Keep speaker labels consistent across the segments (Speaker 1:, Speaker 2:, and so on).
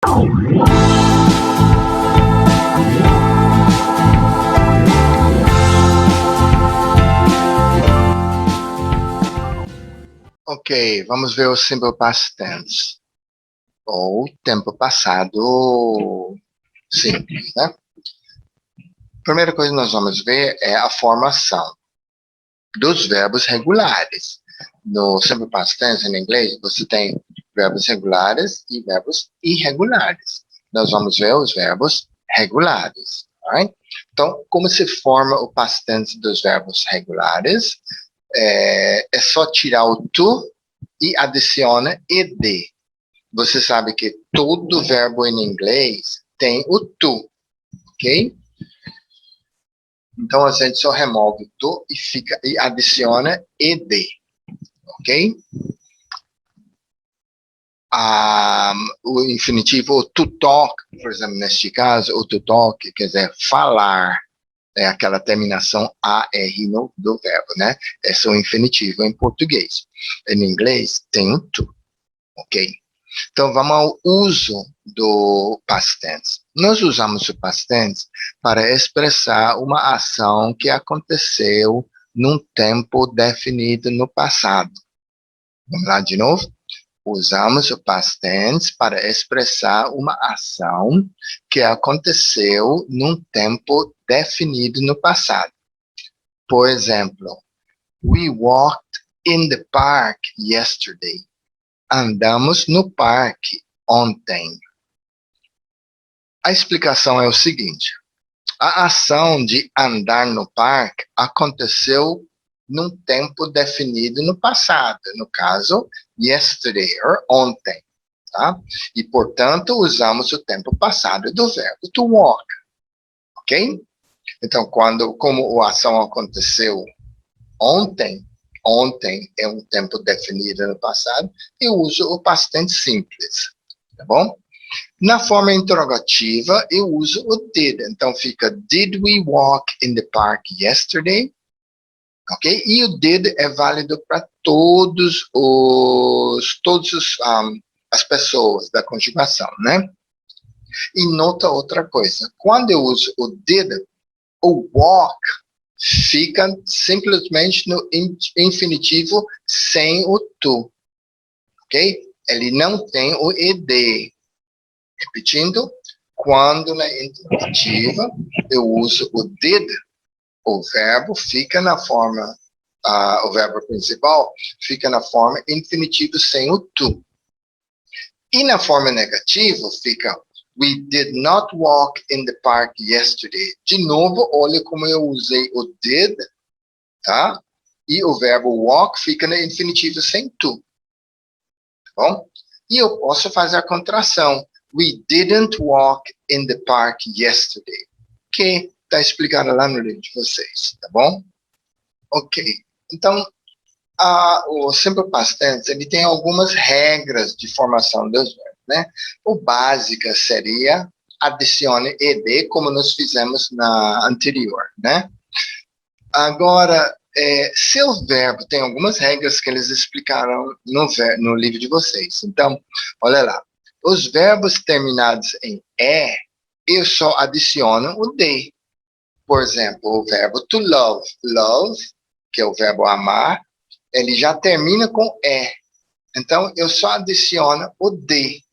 Speaker 1: Ok, vamos ver o simple past tense, ou tempo passado simples, né? Primeira coisa que nós vamos ver é a formação dos verbos regulares. No simple past tense, em inglês, você tem verbos regulares e verbos irregulares. Nós vamos ver os verbos regulares, right? Então, como se forma o past tense dos verbos regulares? É só tirar o to e adiciona ed. Você sabe que todo verbo em inglês tem o to, ok? Então a gente só remove o to e adiciona ed, ok? O infinitivo to talk, por exemplo, neste caso, o to talk quer dizer falar, é aquela terminação AR do verbo, né? Esse é o infinitivo em português. Em inglês tem o to, ok? Então, vamos ao uso do past tense. Nós usamos o past tense para expressar uma ação que aconteceu num tempo definido no passado. Vamos lá de novo? Usamos o past tense para expressar uma ação que aconteceu num tempo definido no passado. Por exemplo, we walked in the park yesterday. Andamos no parque ontem. A explicação é o seguinte: a ação de andar no parque aconteceu num tempo definido no passado, no caso, yesterday, or ontem, tá? E, portanto, usamos o tempo passado do verbo to walk, ok? Então, como a ação aconteceu ontem, ontem é um tempo definido no passado, eu uso o past tense simples, tá bom? Na forma interrogativa, eu uso o did. Então, fica, did we walk in the park yesterday? Ok? E o did é válido para as pessoas da conjugação, né? E nota outra coisa. Quando eu uso o did, o walk fica simplesmente no infinitivo sem o to. Ok? Ele não tem o ed. Repetindo, quando na interativa eu uso o did, o verbo fica na forma, o verbo principal fica na forma infinitivo sem o to. E na forma negativa fica, we did not walk in the park yesterday. De novo, olha como eu usei o did, tá? E o verbo walk fica no infinitivo sem to. Tá bom? E eu posso fazer a contração. We didn't walk in the park yesterday. Que está explicado lá no livro de vocês, tá bom? Ok. Então, o simple past tense, ele tem algumas regras de formação dos verbos, né? O básico seria adicione ed, como nós fizemos na anterior, né? Agora, seu verbo tem algumas regras que eles explicaram no livro de vocês. Então, olha lá. Os verbos terminados em e, eu só adiciono o de. Por exemplo, o verbo to love. Love, que é o verbo amar, ele já termina com e. Então, eu só adiciono o de.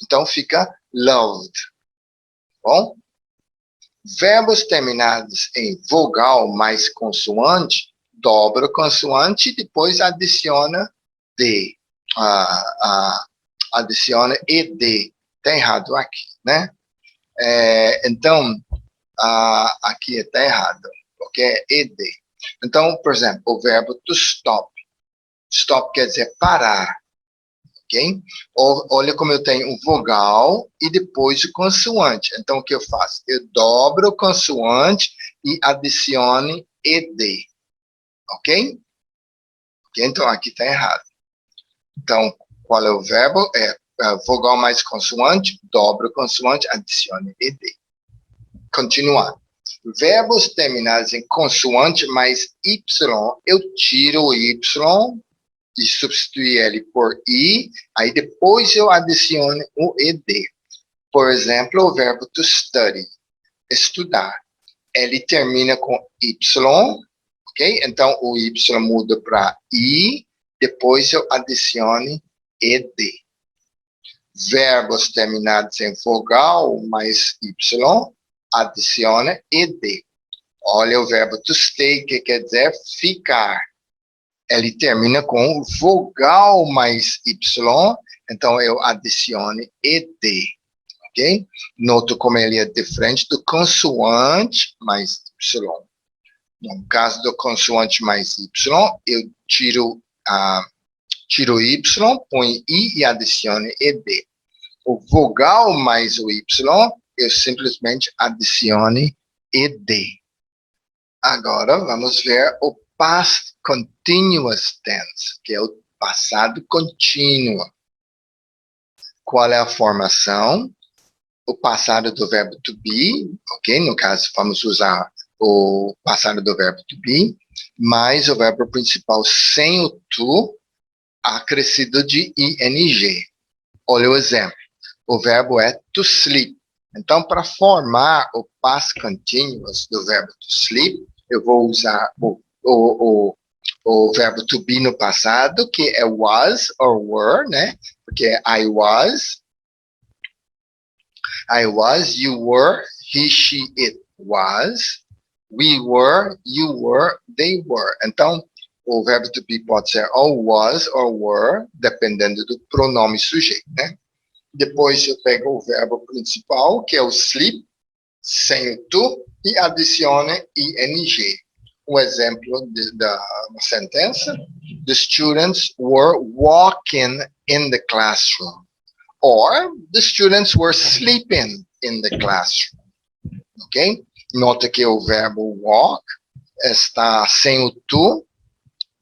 Speaker 1: Então, fica loved. Bom? Verbos terminados em vogal mais consoante, dobra o consoante e depois adiciona de. Adiciona ed. Está errado aqui, né? Então, aqui está errado, porque é ed. Então, por exemplo, o verbo to stop. Stop quer dizer parar, ok? Olha como eu tenho o vogal e depois o consoante. Então, o que eu faço? Eu dobro o consoante e adicione ed, ok? Então, aqui está errado. Então, qual é o verbo? Vogal mais consoante, dobra o consoante, adicione ed. Continuar. Verbos terminados em consoante mais y, eu tiro o y e substituir ele por i, aí depois eu adiciono o ed. Por exemplo, o verbo to study, estudar. Ele termina com Y, ok? Então, o Y muda para I, depois eu adicione ED. Verbos terminados em vogal mais Y, adicione ED. Olha o verbo to stay, que quer dizer ficar. Ele termina com vogal mais Y, então eu adicione ED, ok? Noto como ele é diferente do consoante mais Y. No caso do consoante mais Y, eu tiro Y, ponho I e adicione ED. O vogal mais o Y, eu simplesmente adicione ED. Agora vamos ver o past continuous tense, que é o passado contínuo. Qual é a formação? O passado do verbo to be, ok? No caso, vamos usar o passado do verbo to be, mais o verbo principal sem o to, acrescido de ing. Olha o exemplo. O verbo é to sleep. Então, para formar o past continuous do verbo to sleep, eu vou usar o verbo to be no passado, que é was or were, né? Porque é I was, you were, he, she, it was, we were, you were, they were. Então, o verbo to be pode ser ou was or were, dependendo do pronome sujeito, né? Depois eu pego o verbo principal, que é o sleep, sem o to, e adicione ing. Um exemplo da sentença: The students were walking in the classroom. Or, the students were sleeping in the classroom. Ok? Nota que o verbo walk está sem o to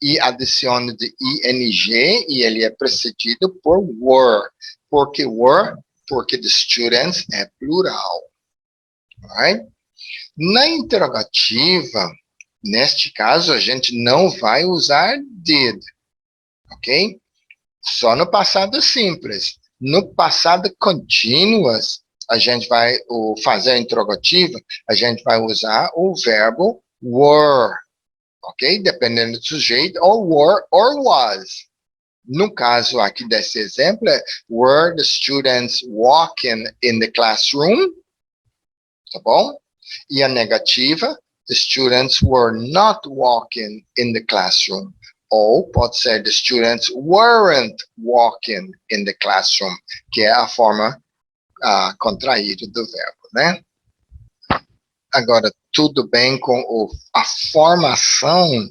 Speaker 1: e adicione de ing, e ele é precedido por were. Por que were? Porque the students é plural. Right? Na interrogativa, neste caso, a gente não vai usar did. Ok? Só no passado simples. No passado continuous, a gente vai fazer a interrogativa, a gente vai usar o verbo were. Ok? Dependendo do sujeito, ou were or was. No caso aqui desse exemplo, were the students walking in the classroom? Tá bom? E a negativa, the students were not walking in the classroom. Ou pode ser the students weren't walking in the classroom, que é a forma contraída do verbo, né? Agora, tudo bem com a formação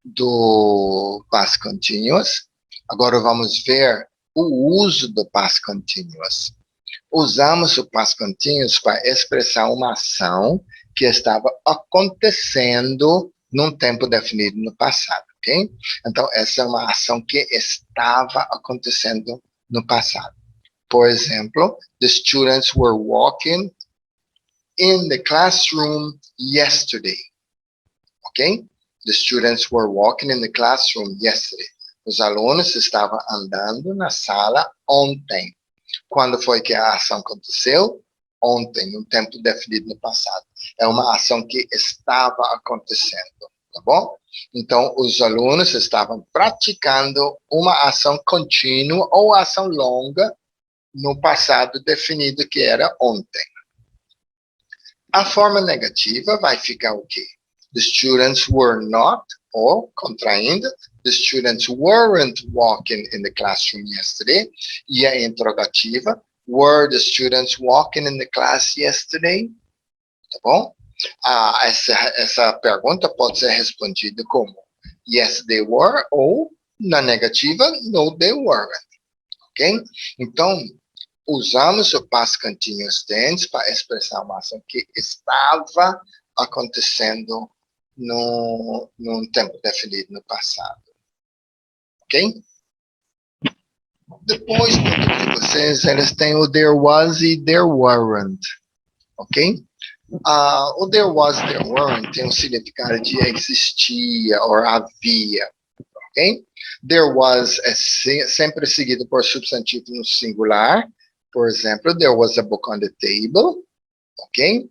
Speaker 1: do past continuous. Agora vamos ver o uso do past continuous. Usamos o past continuous para expressar uma ação que estava acontecendo num tempo definido no passado, ok? Então, essa é uma ação que estava acontecendo no passado. Por exemplo, the students were walking in the classroom yesterday, ok? The students were walking in the classroom yesterday. Os alunos estavam andando na sala ontem. Quando foi que a ação aconteceu? Ontem, um tempo definido no passado. É uma ação que estava acontecendo, tá bom? Então, os alunos estavam praticando uma ação contínua ou ação longa no passado definido, que era ontem. A forma negativa vai ficar o quê? The students were not, ou contraindo, the students weren't walking in the classroom yesterday. E a interrogativa, were the students walking in the class yesterday? Tá bom? Essa pergunta pode ser respondida como yes, they were, ou na negativa, no, they weren't. Ok? Então, usamos o past continuous tense para expressar uma ação que estava acontecendo num tempo definido no passado. Ok? Depois, de vocês, eles têm o there was e there weren't. Ok? O there was, there weren't tem um significado de existia ou havia. Ok? There was é sempre seguido por substantivo no singular, Por exemplo, there was a book on the table, ok?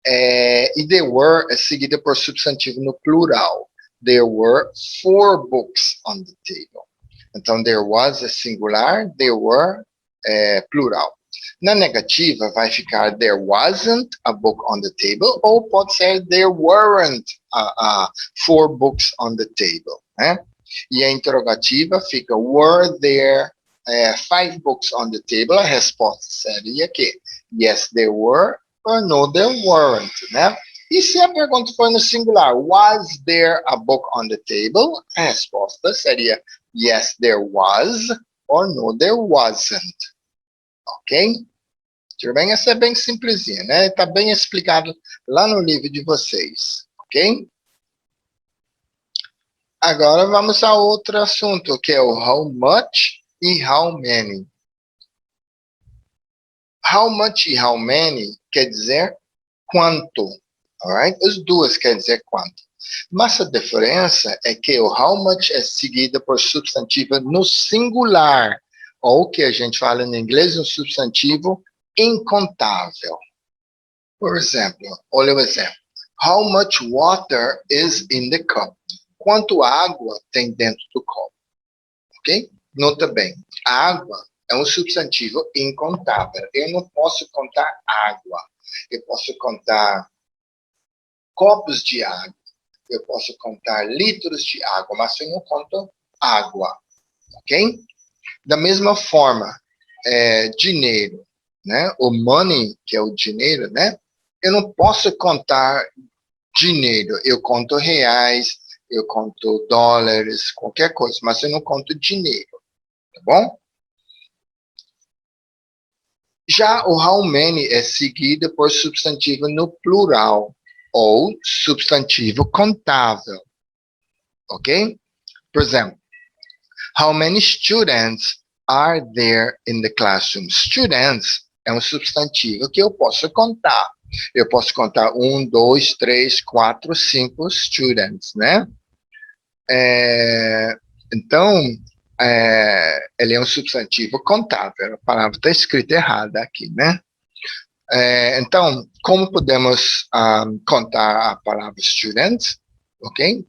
Speaker 1: E there were é seguida por substantivo no plural. There were 4 books on the table. Então, there was é singular, there were é plural. Na negativa, vai ficar there wasn't a book on the table, ou pode ser there weren't 4 books on the table, né? E a interrogativa fica were there 5 books on the table? A resposta seria que yes, there were, or no, there weren't, né? E se a pergunta for no singular, was there a book on the table? A resposta seria yes, there was, or no, there wasn't. Ok? Tudo bem? Essa é bem simplesinha, né? Está bem explicado lá no livro de vocês, ok? Agora vamos a outro assunto, que é o how much e how many. How much e how many quer dizer quanto, alright? As duas quer dizer quanto. Mas a diferença é que o how much é seguida por substantivo no singular, ou que a gente fala em inglês, um substantivo incontável. Por exemplo, olha o exemplo. How much water is in the cup? Quanto água tem dentro do copo? Ok? Nota bem, água é um substantivo incontável. Eu não posso contar água. Eu posso contar copos de água. Eu posso contar litros de água, mas eu não conto água. Ok? Da mesma forma, dinheiro, né? O money, que é o dinheiro, né? Eu não posso contar dinheiro. Eu conto reais, eu conto dólares, qualquer coisa, mas eu não conto dinheiro, tá bom? Já o how many é seguido por substantivo no plural ou substantivo contável, ok? Por exemplo, how many students are there in the classroom? Students é um substantivo que eu posso contar. Eu posso contar 1, 2, 3, 4, 5 students, né? Então, ele é um substantivo contável. A palavra está escrita errada aqui, né? Então, como podemos contar a palavra students, ok?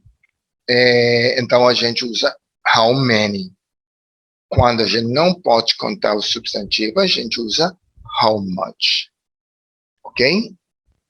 Speaker 1: Então, a gente usa how many. Quando a gente não pode contar o substantivo, a gente usa how much, ok?